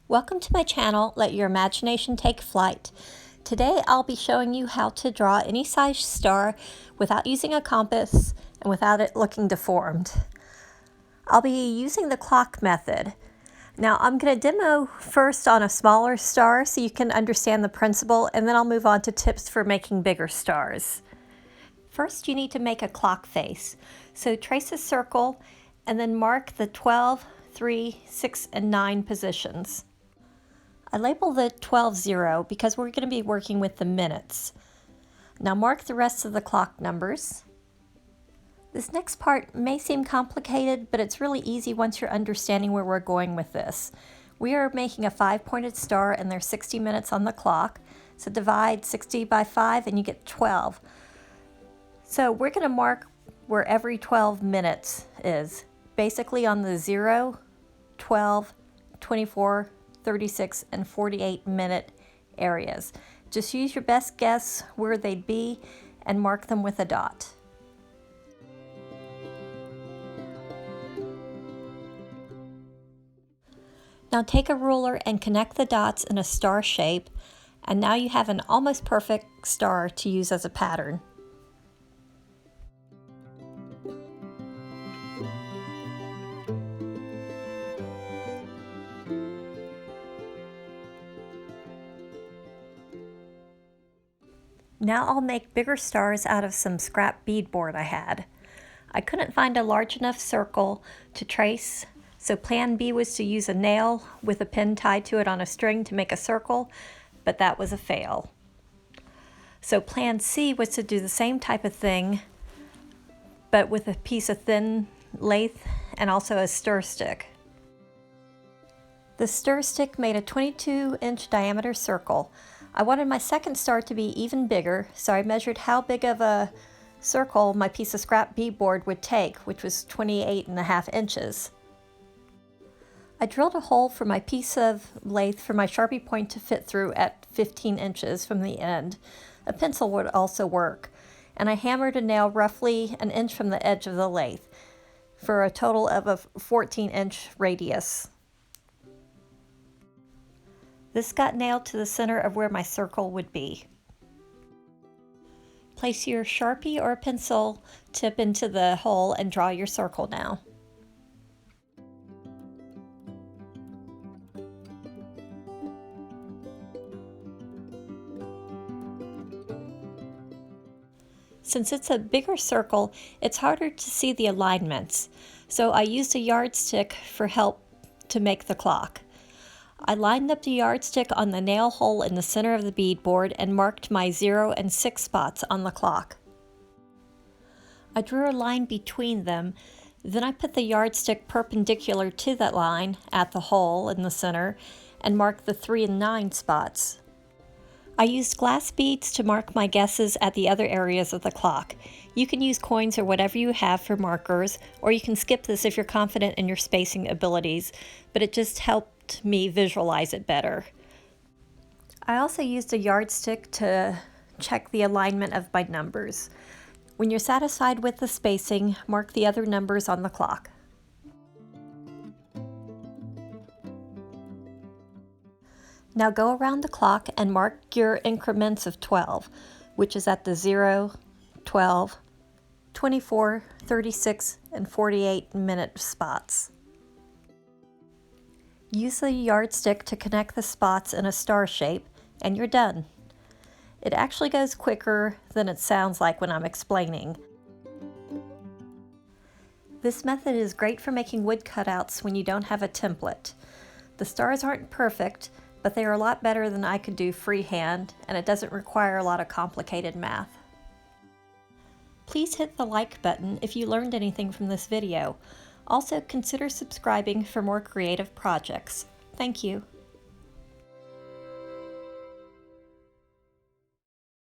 Welcome to my channel, Let Your Imagination Take Flight. Today I'll be showing you how to draw any size star without using a compass and without it looking deformed. I'll be using the clock method. Now I'm going to demo first on a smaller star so you can understand the principle, and then I'll move on to tips for making bigger stars. First you need to make a clock face. So trace a circle and then mark the 12, 3, 6, and 9 positions. I label the 12 0 because we're going to be working with the minutes. Now mark the rest of the clock numbers. This next part may seem complicated, but it's really easy once you're understanding where we're going with this. We are making a 5-pointed star and there's 60 minutes on the clock. So divide 60 by 5 and you get 12. So we're going to mark where every 12 minutes is, basically on the 0, 12, 24, 36, and 48 minute areas. Just use your best guess where they'd be and mark them with a dot. Now take a ruler and connect the dots in a star shape, and now you have an almost perfect star to use as a pattern. Now I'll make bigger stars out of some scrap beadboard I had. I couldn't find a large enough circle to trace, so plan B was to use a nail with a pin tied to it on a string to make a circle, but that was a fail. So plan C was to do the same type of thing, but with a piece of thin lathe and also a stir stick. The stir stick made a 22-inch diameter circle. I wanted my second star to be even bigger, so I measured how big of a circle my piece of scrap beadboard would take, which was 28.5 inches. I drilled a hole for my piece of lathe for my Sharpie point to fit through at 15 inches from the end. A pencil would also work, and I hammered a nail roughly an inch from the edge of the lathe for a total of a 14-inch radius. This got nailed to the center of where my circle would be. Place your Sharpie or pencil tip into the hole and draw your circle now. Since it's a bigger circle, it's harder to see the alignments, so I used a yardstick for help to make the clock. I lined up the yardstick on the nail hole in the center of the beadboard and marked my 0 and 6 spots on the clock. I drew a line between them, then I put the yardstick perpendicular to that line at the hole in the center and marked the 3 and 9 spots. I used glass beads to mark my guesses at the other areas of the clock. You can use coins or whatever you have for markers, or you can skip this if you're confident in your spacing abilities, but it just helped me visualize it better. I also used a yardstick to check the alignment of my numbers. When you're satisfied with the spacing, mark the other numbers on the clock. Now go around the clock and mark your increments of 12, which is at the 0, 12, 24, 36, and 48 minute spots. Use the yardstick to connect the spots in a star shape, and you're done. It actually goes quicker than it sounds like when I'm explaining. This method is great for making wood cutouts when you don't have a template. The stars aren't perfect, but they are a lot better than I could do freehand, and it doesn't require a lot of complicated math. Please hit the like button if you learned anything from this video. Also, consider subscribing for more creative projects. Thank you.